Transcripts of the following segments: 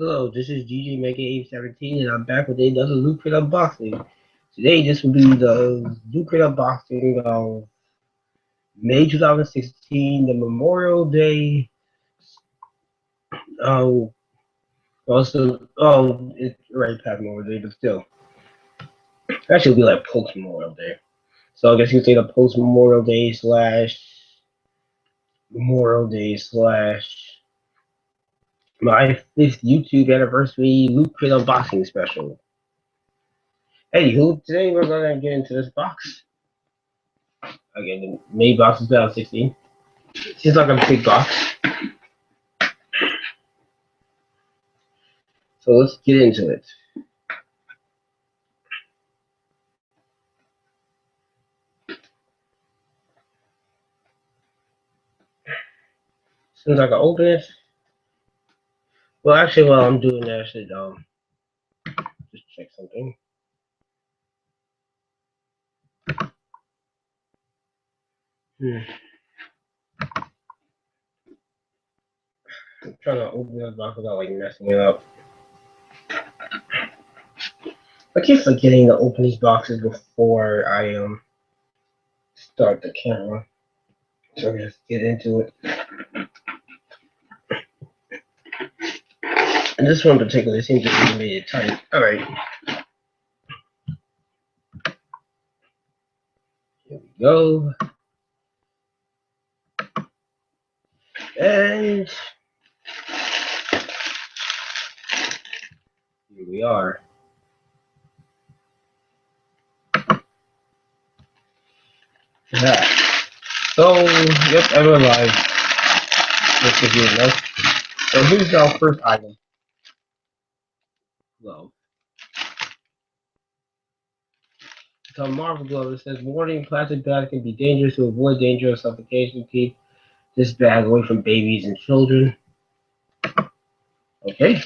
Hello, this is DJ Mega 817 and I'm back with another Loot Crate unboxing. Today this will be the Loot Crate unboxing of May 2016, the Memorial Day. Oh, it's right past Memorial Day, but still. Actually, it'll be like post Memorial Day. So I guess you could say the post Memorial Day slash Memorial Day slash my 5th YouTube anniversary Loot Crate unboxing special. Anywho, today we're gonna get into this box. Again, the May box is 2016. Seems like a big box. So let's get into it. As soon as I can open it. Well, actually, while I'm doing that, I should just check something. I'm trying to open this box without like messing it up. I keep forgetting to open these boxes before I start the camera. So let's get into it. And this one in particular seems to be made it tight. Alright. Here we go. And here we are. Yeah. So, yep, I'm alive. Let's get you know. So here's our first item. Glove. It's a Marvel glove. It says, warning, plastic bags can be dangerous. To avoid danger of suffocation, keep this bag away from babies and children. Okay.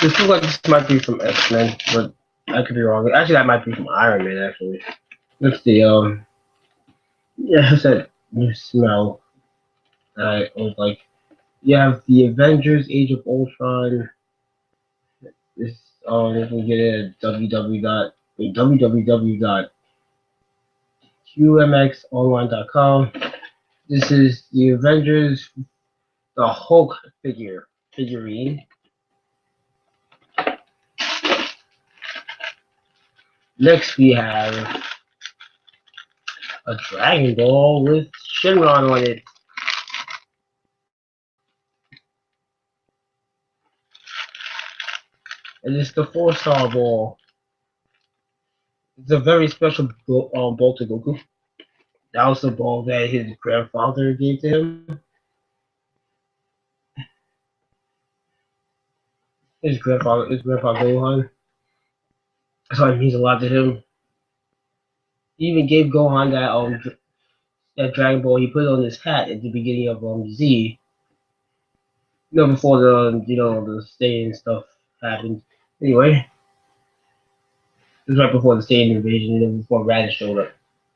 This looks like this might be from X-Men, but I could be wrong. Actually, that might be from Iron Man, actually. Let's see, yeah, it's that new smell that I always like. You have the Avengers Age of Ultron. This, you can get it at www.qmxonline.com. This is the Avengers, the Hulk figurine. Next, we have a Dragon Ball with Shenron on it. And it's the 4-star ball. It's a very special ball to Goku. That was the ball that his grandfather gave to him. His grandpa Gohan. So it means a lot to him. He even gave Gohan that Dragon Ball. He put it on his hat at the beginning of Z. Before the Saiyan stuff happened. Anyway, this was right before the Saiyan invasion, before Raditz showed up.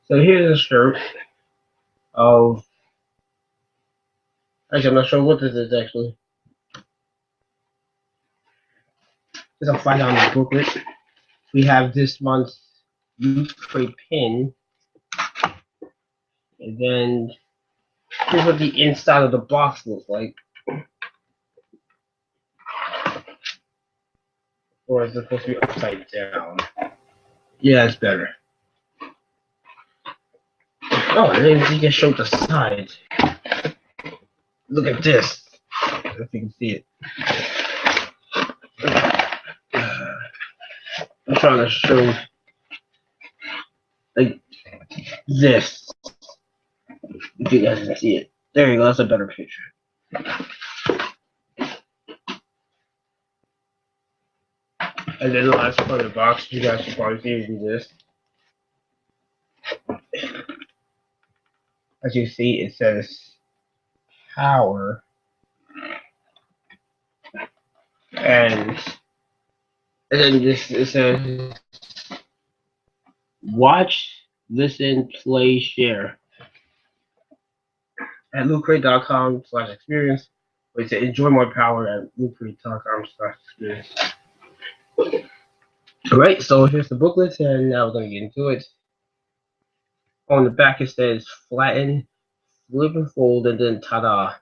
So here's a shirt of. Actually, I'm not sure what this is actually. Just I'll find out in the booklet. We have this month's Loot Crate pin, and then here's what the inside of the box looks like. Or is it supposed to be upside down? Yeah, it's better. Oh, and then you can show the sides. Look at this. If you can see it. I'm trying to show like this. If you guys can see it. There you go, that's a better picture. And then the last part of the box, you guys can probably see is this. As you see, it says power. And then this, it says watch, listen, play, share. at lootcrate.com/experience. Wait, to enjoy more power at lootcrate.com/experience. Alright, so here's the booklet, and now we're going to get into it. On the back it says flatten, flip and fold, and then ta-da.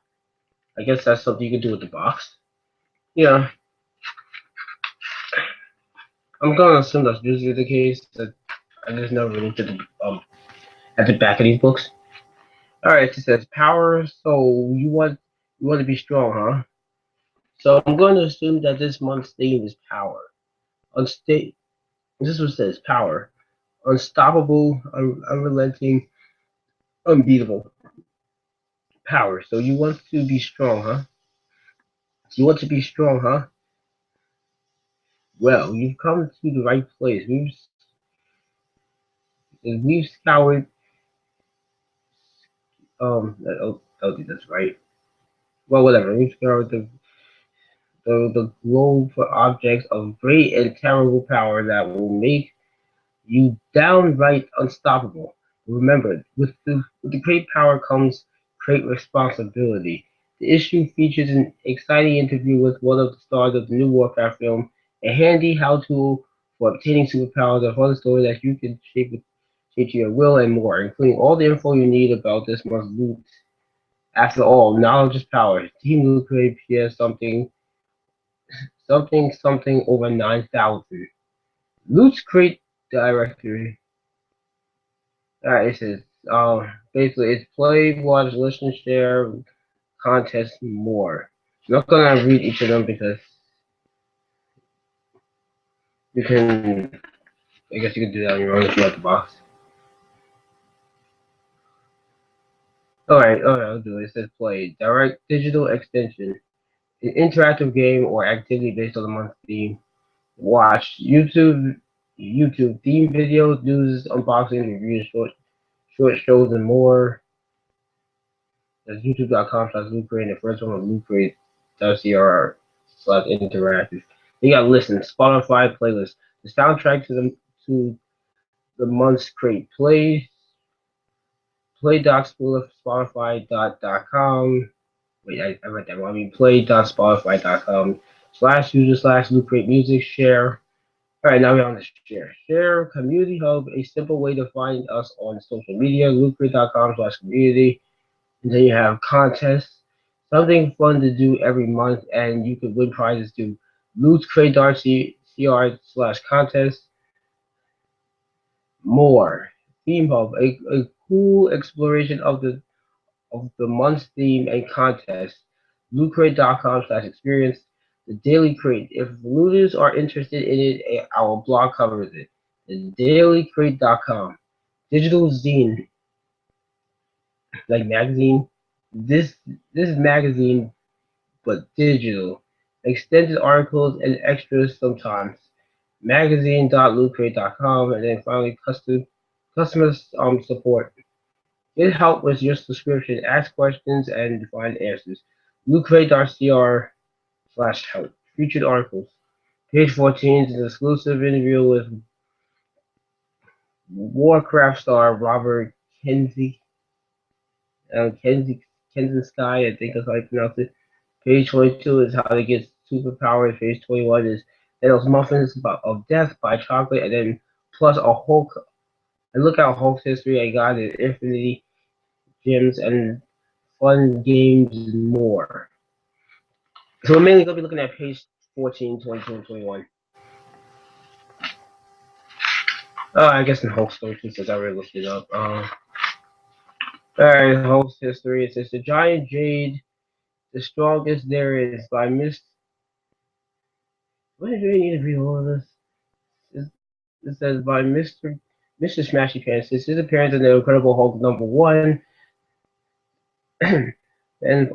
I guess that's something you can do with the box. Yeah, I'm going to assume that's usually the case. That I just never really looked at the back of these books. Alright, it says power, so you want to be strong, huh? So I'm going to assume that this month's theme is power. Unsta- this one says power. Unstoppable, unrelenting, unbeatable. Power. So you want to be strong, huh? You want to be strong, huh? Well, you've come to the right place. We've scoured I don't think that's right. Well, whatever. We've scoured the globe for objects of great and terrible power that will make you downright unstoppable. Remember, with the great power comes great responsibility. The issue features an exciting interview with one of the stars of the new Warcraft film, a handy how-to for obtaining superpowers, a fun story that you can shape to your will, and more, including all the info you need about this month's loot. After all, knowledge is power. Team Loot Crate PS something over 9,000. Loot Crate directory. Alright, it says, basically, it's play, watch, listen, share, contest, more. I'm not gonna read each of them because you can, I guess you can do that on your own if you like the box. Alright, I'll do it. It says play, direct digital extension, an interactive game or activity based on the month's theme. Watch YouTube theme videos, news, unboxing, reviews, short shows, and more. That's youtube.com/lootcrate, and the first one was lootcrate.cr/interactive. They got listen, Spotify playlist, the soundtrack to the month's crate. Play.spotify.com. Wait, I read that wrong. I mean play.spotify.com/user/lootcrate music share. Alright, now we're on the share. Share community hub, a simple way to find us on social media, lootcrate.com/community. And then you have contests, something fun to do every month, and you can win prizes to lootcrate.cr/contest. More. Theme hub, a cool exploration of the month's theme and contest. lootcrate.com/experience. The Daily Crate. If looters are interested in it, our blog covers it. The dailycrate.com. Digital zine, like magazine. This is magazine but digital. Extended articles and extras sometimes. Magazine.lootcrate.com, and then finally customer support. Get help with your subscription, ask questions, and find answers. lootcrate.cr/help. Featured articles. Page 14 is an exclusive interview with Warcraft star Robert Kenzie, Sky, I think that's how you pronounce it. Page 22 is how to get superpowers. Page 21 is Thanos Muffins of Death by Chocolate, and then plus a Hulk. I look at Hulk's history. I got it, Infinity Gems and fun games and more. So we're mainly going to be looking at page 14, 22, and 21. I guess in Hulk's story, since I already looked it up. Alright, Hulk's history. It says the giant jade, the strongest there is by Miss. What do you need to read all of this? It says by Mr. Smashy Pants. This is appearance in the Incredible Hulk #1. And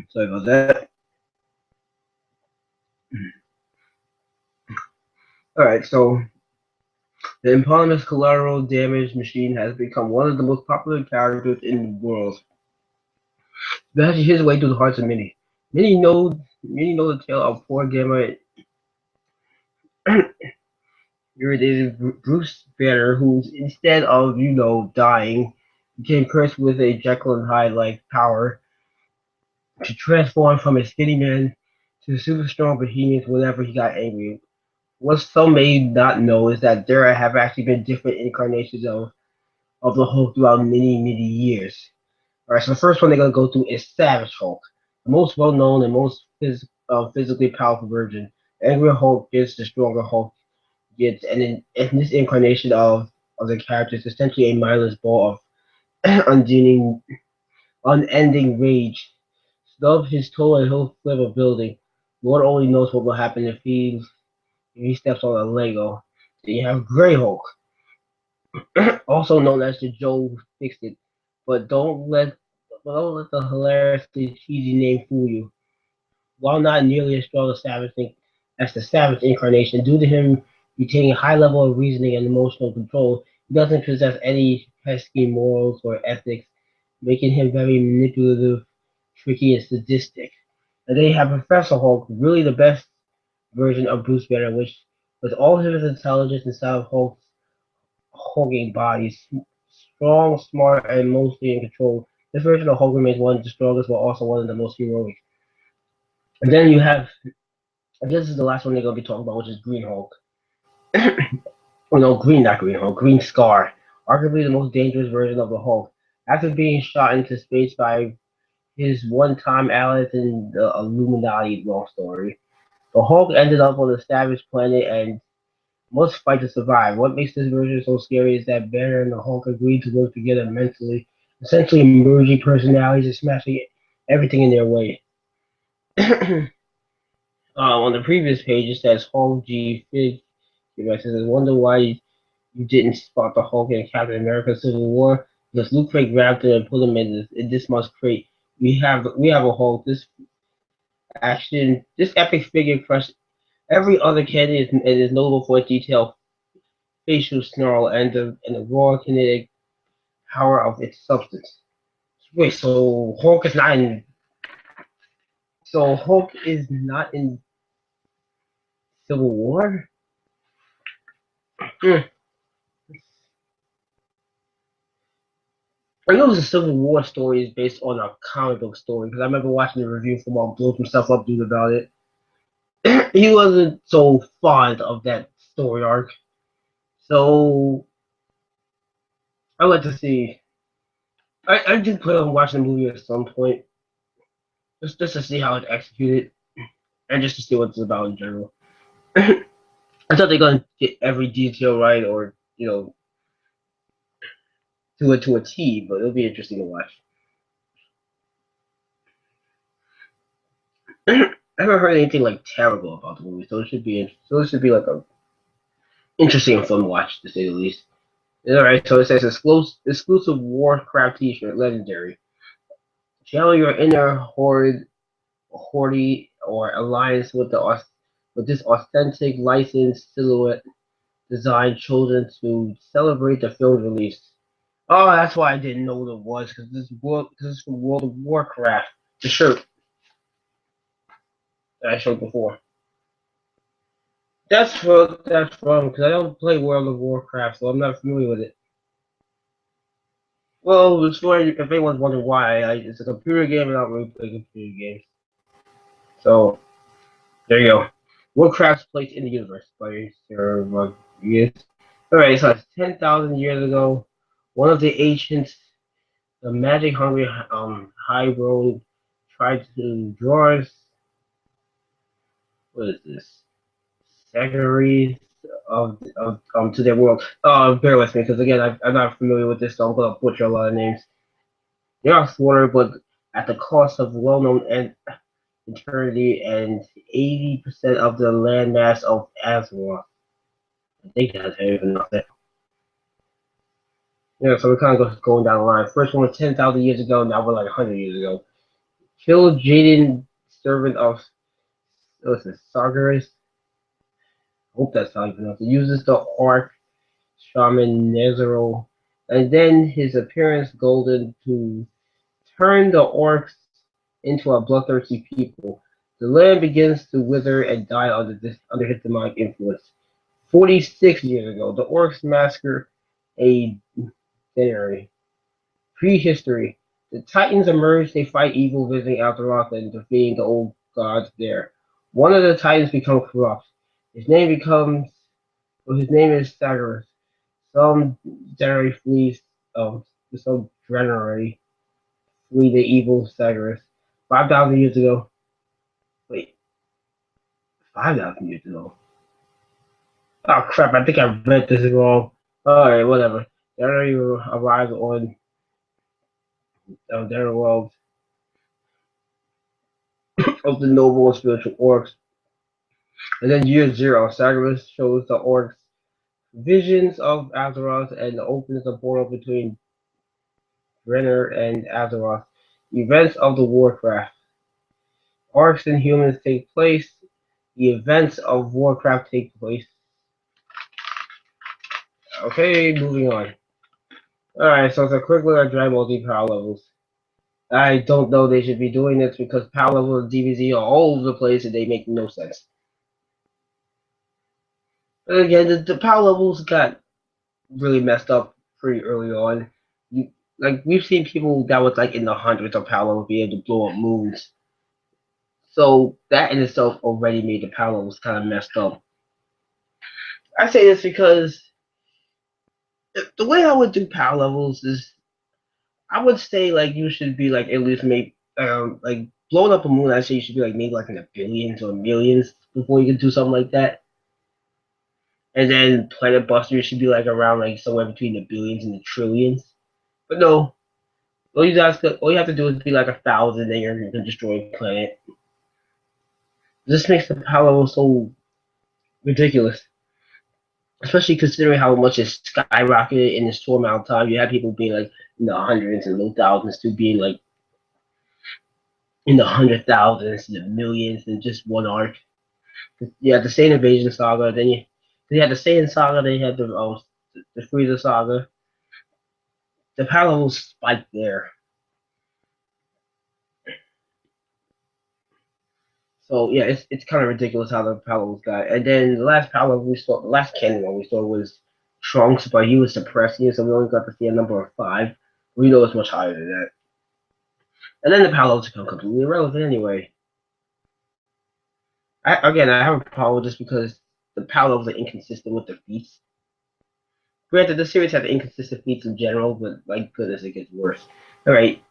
sorry about that. Alright, so the eponymous collateral damage machine has become one of the most popular characters in the world. Eventually, his way through the hearts of many. Many know the tale of poor gamer irritated Bruce Banner, who instead of dying, became cursed with a Jekyll and Hyde like power to transform from a skinny man to a super strong behemoth whenever he got angry. What some may not know is that there have actually been different incarnations of the Hulk throughout many years. Alright, so the first one they're gonna go through is Savage Hulk, the most well known and most physically powerful version. The angrier Hulk gets the stronger Hulk gets, and in this incarnation of the character is essentially a mindless ball of unending rage. Stub his toe and he'll flip a building. Lord only knows what will happen if he steps on a Lego. Then you have Grey Hulk, also known as the Joe Fix It, but don't let the hilariously cheesy name fool you. While not nearly as strong as the Savage incarnation, due to him retaining a high level of reasoning and emotional control, he doesn't possess any pesky morals or ethics, making him very manipulative, tricky, and sadistic. And then you have Professor Hulk, really the best version of Bruce Banner, which, with all of his intelligence inside of Hulk's hulking body, strong, smart, and mostly in control, this version of Hulk remains one of the strongest, but also one of the most heroic. And then you have, and this is the last one they're going to be talking about, which is Green Hulk. Oh no, not Green Hulk, Green Scar, arguably the most dangerous version of the Hulk. After being shot into space by his one-time allies in the Illuminati long story, the Hulk ended up on the Savage planet and must fight to survive. What makes this version so scary is that Banner and the Hulk agreed to work together mentally, essentially merging personalities and smashing everything in their way. On the previous page, it says Hulk G Fig. It says, I wonder why you didn't spot the Hulk in Captain America Civil War, because Luke Craig grabbed him and put him in this must crate. We have a Hulk. This epic figure crushed every other candidate and is notable for its detailed facial snarl and the raw kinetic power of its substance. Wait, so Hulk is not in Civil War? Hmm. I know the Civil War story is based on a comic book story because I remember watching the review from Blow Himself Up dude about it. He wasn't so fond of that story arc, so I like to see. I do plan on watching the movie at some point, just to see how it's executed and just to see what it's about in general. I thought they're gonna get every detail right, or do it to a T, but it'll be interesting to watch. I haven't heard anything like terrible about the movie, so it should be like a interesting and fun watch to say the least. All right, so it says exclusive Warcraft T-shirt, legendary. Channel your inner horde or alliance with this authentic licensed silhouette design chosen to celebrate the film's release. Oh, that's why I didn't know what it was because this is from World of Warcraft. The shirt that I showed before. That's from because I don't play World of Warcraft, so I'm not familiar with it. Well, it's for if anyone's wondering why, it's a computer game and I don't really play computer games. So there you go. Warcraft's place in the universe by Sir Rodriguez. Alright, so it's 10,000 years ago. One of the ancients, the magic hungry high road, tried to draw us. What is this? Sacaries to their world. Bear with me, because again, I'm not familiar with this, so I'm gonna butcher a lot of names. They are slaughtered, but at the cost of well-known eternity and 80% of the landmass of Azeroth. I think that's even nothing. Yeah, so we're kind of going down the line. First one was 10,000 years ago, now we're like 100 years ago. Kill Jaden, servant of what's this, Sargeras? Hope that's how you pronounce it. Uses the Arc Shaman Nezero, and then his appearance golden to turn the orcs into a bloodthirsty people. The land begins to wither and die under his demonic influence. 46 years ago, the orcs massacre a dairy. Prehistory. The Titans emerge, they fight evil, visiting Azeroth and defeating the old gods there. One of the Titans becomes corrupt. His name becomes his name is Staggerus. Some generally flees some generally flee the evil Staggerus. 5,000 years ago. Wait, 5,000 years ago. Oh crap, I think I read this wrong. Alright, whatever. Generally arrives on their world of the noble and spiritual orcs. And then year zero, Staggerus shows the orcs visions of Azeroth and opens a portal between Brenner and Azeroth. Events of the Warcraft. Orcs and humans take place. The events of Warcraft take place. Okay, moving on. Alright, so it's a quick look at Dragon Ball Z power levels. I don't know they should be doing this because power levels of DBZ are all over the place and they make no sense. But again, the power levels got really messed up pretty early on. We've seen people that was like in the hundreds of power levels be able to blow up moons. So that in itself already made the power levels kind of messed up. I say this because the way I would do power levels is I would say like you should be like at least maybe like blowing up a moon. I say you should be like maybe like in the billions or millions before you can do something like that. And then Planet Buster should be like around like somewhere between the billions and the trillions. But no, all you have to do is be like 1,000, and you can destroy a planet. This makes the power level so ridiculous, especially considering how much it skyrocketed in this short amount of time. You have people being like in the hundreds and low thousands to being like in the 100,000s, the millions in just one arc. You had the Saiyan Invasion saga, then you had the Saiyan saga, then you had the Frieza saga. The power levels spiked there. So yeah, it's kind of ridiculous how the power levels got. And then the last power level we saw, the last canon one we saw was Trunks, but he was suppressing, so we only got to see a number of 5. We know it's much higher than that. And then the power levels become completely irrelevant anyway. I have a problem with this because the power levels are inconsistent with the feats. Granted, the series has inconsistent feats in general, but like goodness, it gets worse. Alright,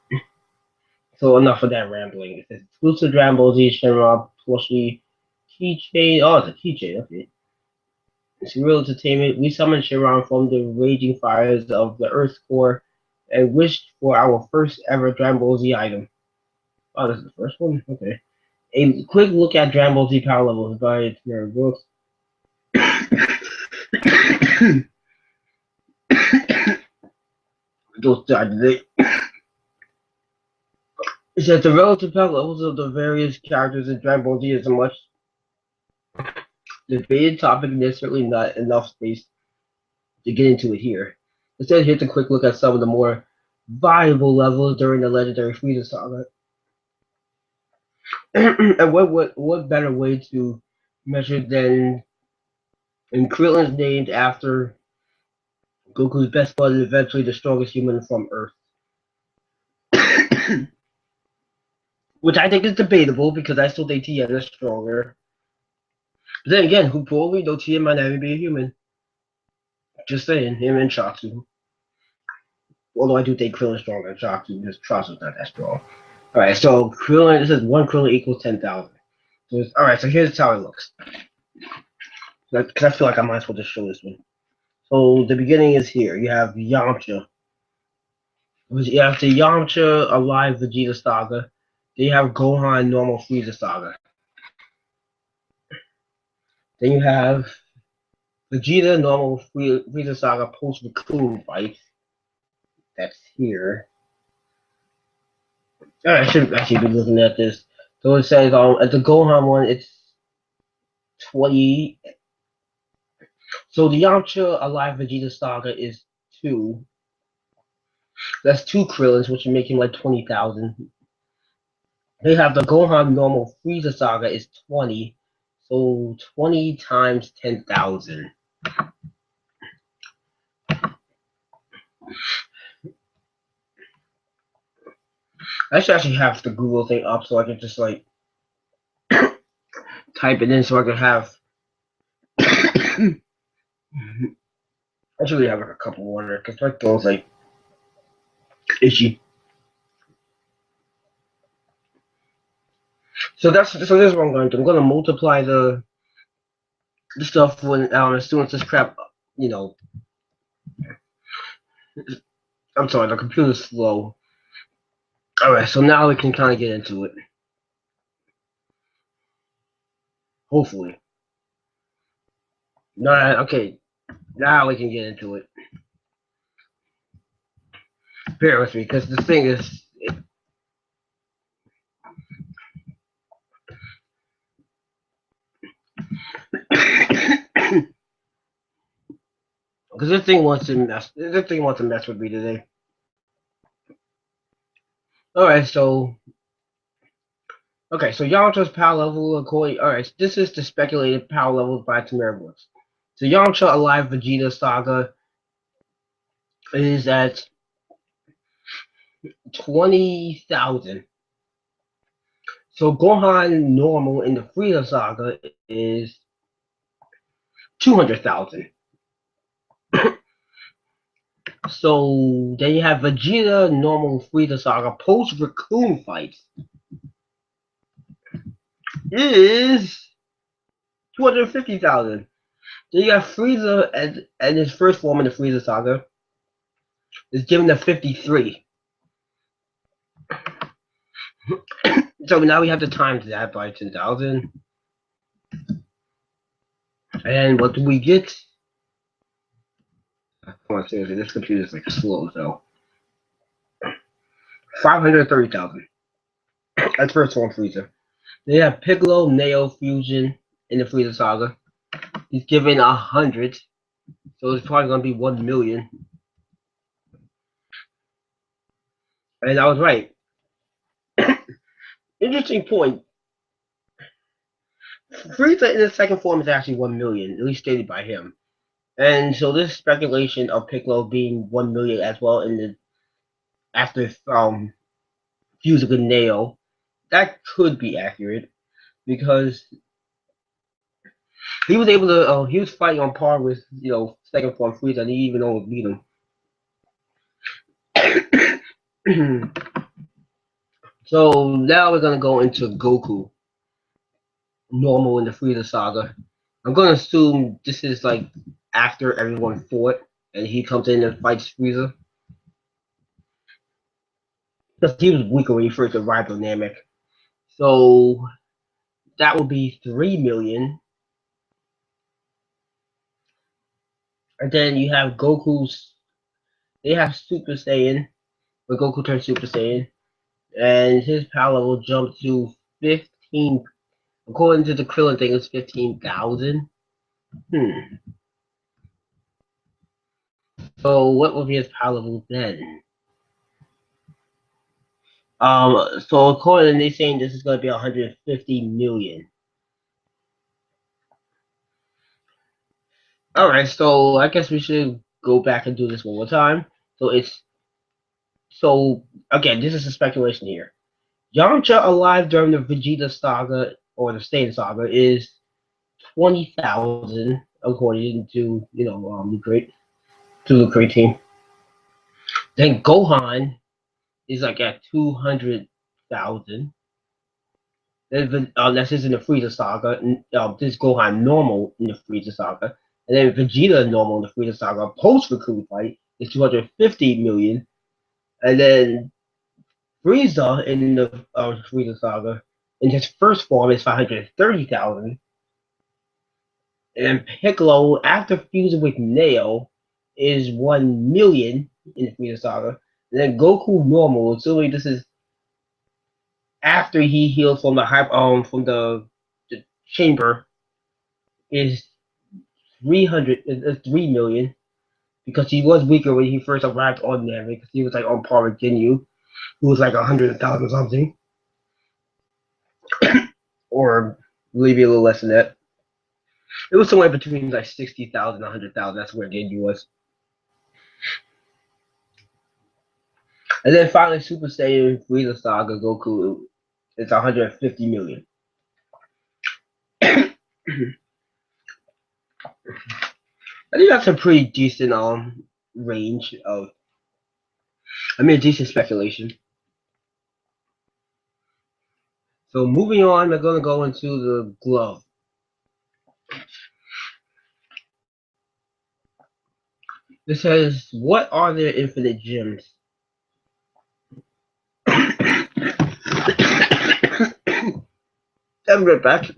so enough of that rambling. It says exclusive Dragon Ball Z Shenron plushie keychain. Oh, it's a keychain, okay. It's real entertainment. We summoned Shenron from the raging fires of the Earth's core and wished for our first ever Dragon Ball Z item. Oh, this is the first one? Okay. A quick look at Dragon Ball Z power levels by Nerd Books. Those died today. It says the relative power levels of the various characters in Dragon Ball Z is a much debated topic, and there's certainly not enough space to get into it here. Instead, here's a quick look at some of the more valuable levels during the legendary Frieza saga. And what better way to measure than in Krillin's named after Goku's best bud and eventually the strongest human from Earth. Which I think is debatable because I still think Tien is stronger. But then again, who probably know Tien might not even be a human. Just saying, him and Shotsu. Although I do think Krillin's stronger than Shotsu because Shotsu's not that strong. Alright, so Krillin, this is 1 Krillin equals 10,000. So alright, so here's how it looks. Because I feel like I might as well just show this one. So the beginning is here. You have Yamcha. You have the Yamcha Alive Vegeta Saga. Then you have Gohan Normal Frieza Saga. Then you have Vegeta Normal Frieza Saga Post Raccoon fight. That's here. Alright, I should actually be looking at this. So it says at the Gohan one, it's 20. So the Yamcha Alive Vegeta Saga is 2. That's 2 Krillins, which would make him like 20,000. They have the Gohan normal Frieza Saga is 20, so 20 times 10,000. I should actually have the Google thing up so I can just like type it in so I can have. I should really have like a cup of water because my throat's like itchy. So this is what I'm going to do. I'm going to multiply the stuff when as soon as this crap, you know. I'm sorry, the computer's slow. All right, so now we can kind of get into it. Hopefully. No, okay. Now we can get into it. Bear with me, because the thing is, because this thing wants to mess. This thing wants to mess with me today. All right, so so Yamcha's power level according. All right, this is the speculated power level by Tamara Brooks. So Yamcha Alive Vegeta Saga is at 20,000. So Gohan normal in the Frieza Saga is 200,000. So then you have Vegeta normal Frieza Saga post Raccoon fights is 250,000. Then you got Frieza and his first form in the Frieza Saga is given to 53. So now we have to times that by 10,000. And what do we get? Come on, seriously, this computer's like slow, so 530,000. That's first form Frieza. They have Piccolo Neo Fusion in the Frieza Saga. He's given 100, so it's probably gonna be 1,000,000. And I was right. Interesting point. Frieza in the second form is actually 1,000,000, at least stated by him. And so this speculation of Piccolo being 1,000,000 as well in the after fusing with Neo, that could be accurate because he was able to he was fighting on par with second form Frieza and he even almost beat him. So now we're gonna go into Goku normal in the Frieza saga. I'm gonna assume this is like after everyone fought and he comes in and fights Frieza. Because he was weaker when he first arrived on Namek. So that would be 3,000,000. And then you have Goku's they have Super Saiyan, when Goku turns Super Saiyan, and his power level jumps to 15. According to the Krillin thing, it's 15,000. So what would be his power level then? So according, they're saying this is going to be 150 million. All right, so I guess we should go back and do this one more time. So again, this is a speculation here. Yamcha alive during the Vegeta saga or the Stain saga is 20,000 according to the great team. Then Gohan is like at 200,000. That's just in the Frieza saga. This Gohan normal in the Frieza saga, and then Vegeta normal in the Frieza saga post Raccoon fight is 250 million, and then Frieza in the Frieza saga in his first form is 530,000, and then Piccolo after fusing with Neo is 1,000,000 in the Frieza saga, and then Goku normal. Assuming this is after he heals from the chamber is 3,000,000, because he was weaker when he first arrived on there, because he was like on par with Ginyu, who was like 100,000 something, or maybe a little less than that. It was somewhere between like 60,000 and 100,000. That's where Ginyu was. And then finally, Super Saiyan Frieza Saga Goku is 150 million. I think that's a pretty decent range of. I mean, a decent speculation. So moving on, we're gonna go into the glove. It says, "What are their infinite gems?" I'm right back.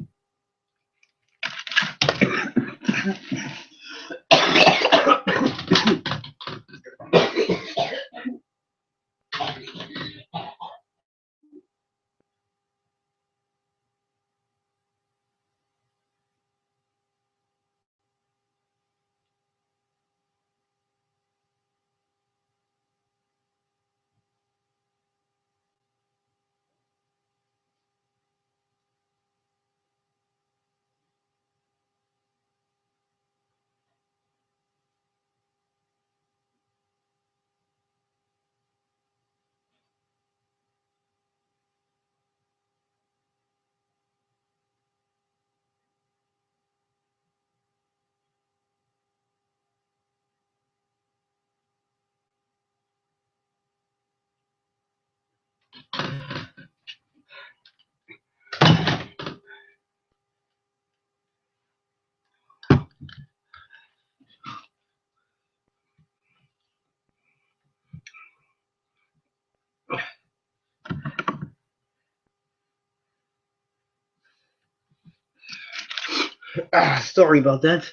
Sorry about that.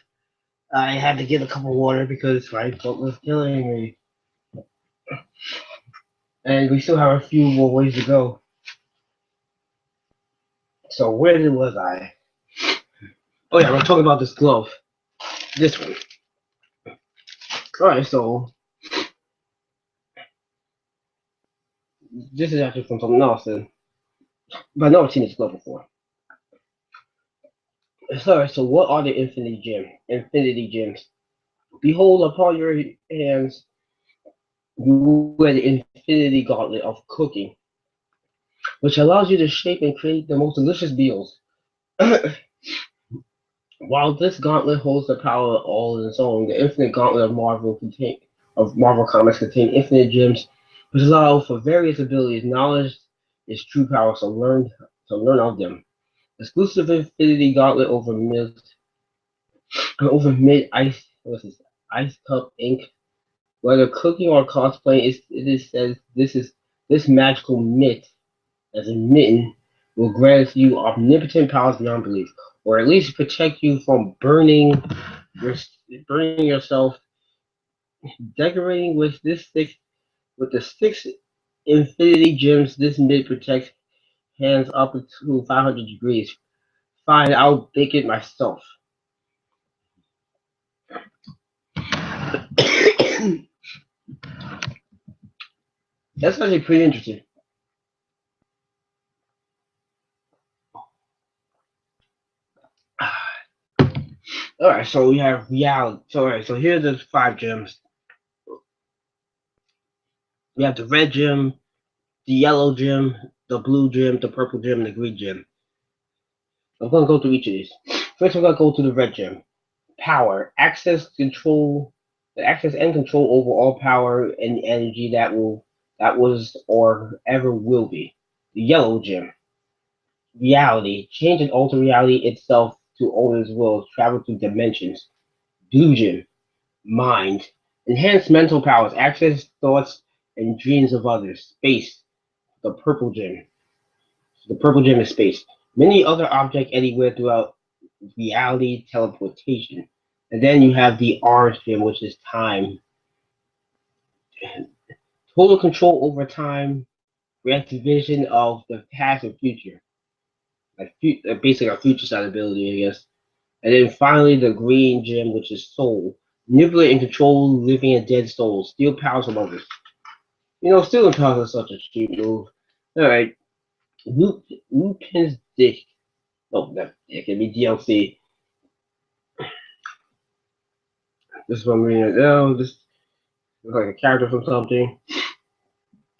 I had to get a cup of water because my throat was killing me. And we still have a few more ways to go. So where was I? Oh yeah, we're talking about this glove. This one. Alright, so this is actually from something else, but I've never seen this glove before. Sorry, so what are the infinity gems? Behold, upon your hands you wear the infinity gauntlet of cooking, which allows you to shape and create the most delicious meals. While this gauntlet holds the power all in its own, the infinite gauntlet of Marvel Comics contain infinite gems, which allow for various abilities. Knowledge is true power, so learn of them. Exclusive Infinity Gauntlet over mid ice. What's this? Ice Cup Ink. Whether cooking or cosplaying, it is says this magical mitt as a mitten will grant you omnipotent powers beyond belief, or at least protect you from your burning yourself. Decorating with the six infinity gems, this mitt protects hands up to 500 degrees. Fine, I'll bake it myself. That's actually pretty interesting. All right, so we have reality. So all right, so here are the five gems. We have the red gem, the yellow gem, the blue gem, the purple gem, and the green gem. I'm gonna go through each of these. First, we're gonna go to the red gem. Power, access and control over all power and energy that was or ever will be. The yellow gem. Reality, change and alter reality itself to owner's will, travel through dimensions. Blue gem. Mind, enhance mental powers, access thoughts and dreams of others. Space, the purple gem. The purple gem is space. Many other objects anywhere throughout reality, teleportation. And then you have the orange gem, which is time. Total control over time, grants vision of the past and future. Basically a future side ability, I guess. And then finally the green gem, which is soul. Manipulate and control living and dead souls. Steal powers from others. You know, stealing powers is such a cheap move. Alright. Lupin's dick. Oh, that can be DLC. This is what I'm reading right now. This is like a character from something.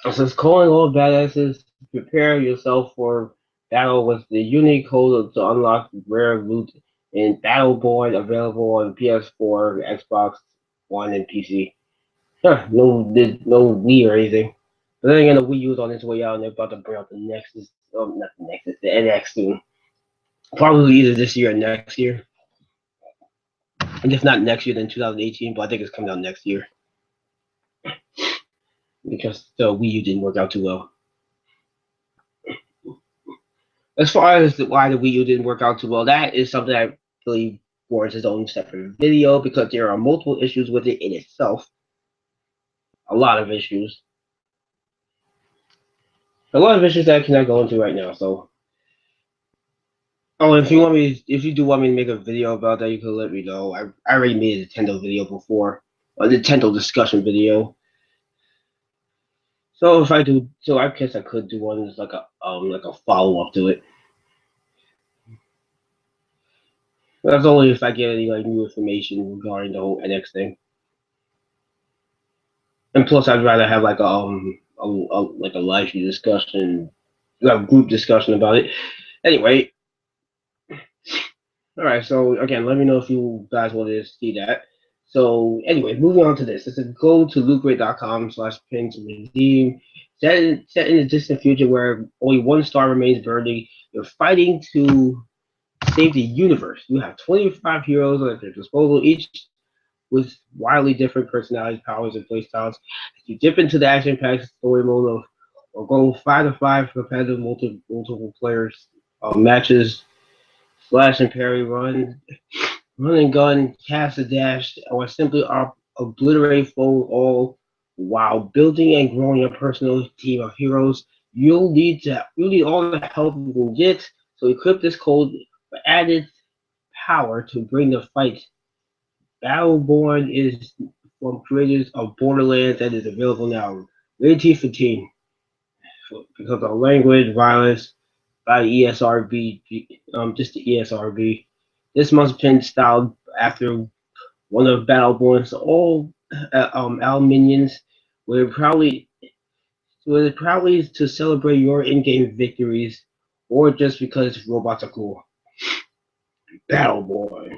It says, calling all badasses, prepare yourself for battle with the unique code to unlock rare loot in Battleborn, available on PS4, Xbox One, and PC. Huh, no Wii or anything. But then again, the Wii U's on its way out, and they're about to bring out the Nexus, not the Nexus, the NX soon. Probably either this year or next year. And if not next year, then 2018, but I think it's coming out next year. Because the Wii U didn't work out too well. As far as why the Wii U didn't work out too well, that is something that really warrants its own separate video because there are multiple issues with it in itself. A lot of issues. A lot of issues that I cannot go into right now. So, if you do want me to make a video about that, you can let me know. I already made a Nintendo video before, a Nintendo discussion video. So if I do, so I guess I could do one as like a follow up to it. That's only if I get any like new information regarding the whole NX thing. And plus, I'd rather have like like a live discussion, a group discussion about it. Anyway, all right. So again, let me know if you guys want to see that. So anyway, moving on to this. It's a go to lootcrate.com/pin to redeem. Set in a distant future where only one star remains burning. You're fighting to save the universe. You have 25 heroes at your disposal, each with wildly different personalities, powers, and playstyles. You dip into the action-packed story mode or go 5-5 competitive multiple players matches, slash and parry, run and gun, cast a dash, or simply obliterate foes all while building and growing a personal team of heroes. You'll need all the help you can get. So equip this code for added power to bring the fight. Battleborn is from creators of Borderlands and is available now. Rated for teen because of language, violence, by ESRB, just the ESRB. This month's pin styled after one of Battleborn's all Al minions, where probably to celebrate your in-game victories, or just because robots are cool. Battleborn.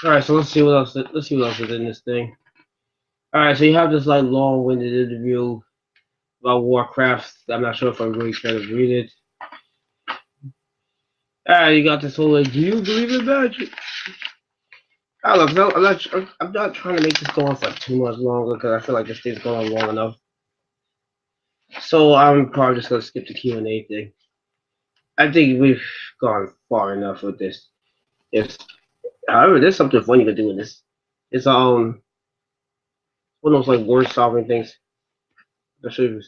All right, so let's see what else. Let's see what else is in this thing. All right, so you have this like long-winded interview about Warcraft. I'm not sure if I'm really trying to read it. All right, you got this whole like, do you believe in magic? I don't know, I'm not trying to make this go on for too much longer because I feel like this thing's going on long enough. So I'm probably just gonna skip the Q&A thing. I think we've gone far enough with this. However, there's something funny you can do in this. It's one of those like word solving things. I'll show you.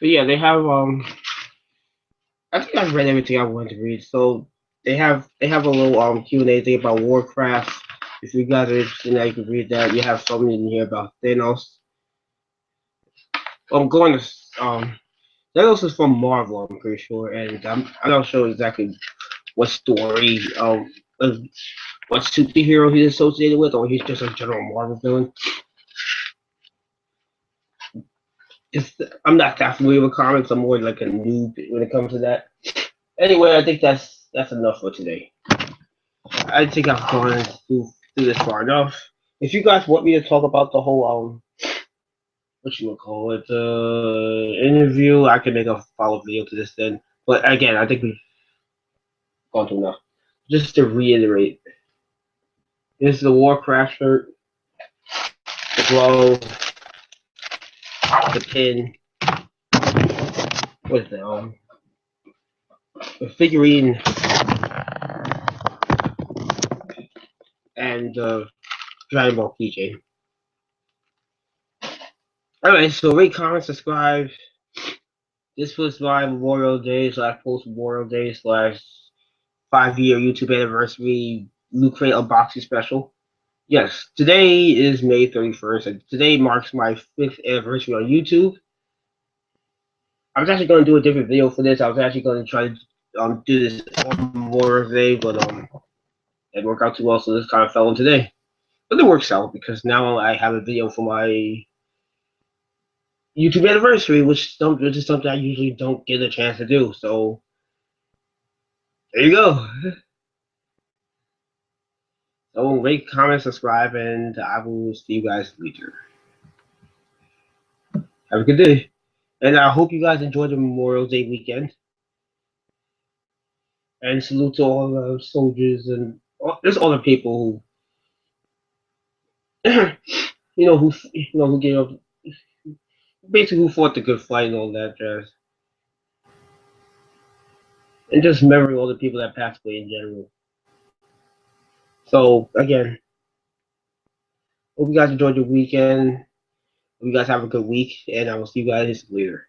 But yeah, they have I think I've read everything I wanted to read. So they have a little Q&A thing about Warcraft. If you guys are interested in that, you can read that. You have something in here about Thanos. I'm going to Thanos is from Marvel, I'm pretty sure, and I'm not sure exactly what story what superhero he's associated with, or he's just a general Marvel villain. I'm not that familiar with comics. I'm more like a noob when it comes to that. Anyway, I think that's enough for today. I think I've gone through this far enough. If you guys want me to talk about the whole what you would call it interview, I can make a follow-up video to this then. But again, I think we've gone through enough. Just to reiterate, this is the Warcraft shirt, the glove, the pin, what is that? The figurine, and Dragon Ball keychain. Alright, so rate, comment, subscribe. This was my Memorial Day / post Memorial Day / 5-year YouTube anniversary Loot Crate unboxing special. Yes, today is May 31st, and today marks my 5th anniversary on YouTube. I was actually going to do a different video for this. I was actually going to try to do this on Memorial Day, but it didn't work out too well, so this kind of fell in today. But it works out because now I have a video for my YouTube anniversary, which is something I usually don't get a chance to do. So there you go. So rate, comment, subscribe, and I will see you guys later. Have a good day. And I hope you guys enjoy the Memorial Day weekend. And salute to all the soldiers and there's other people who, who gave up, basically who fought the good fight and all that jazz. And just remembering all the people that passed away in general. So again, hope you guys enjoyed your weekend. Hope you guys have a good week, and I will see you guys later.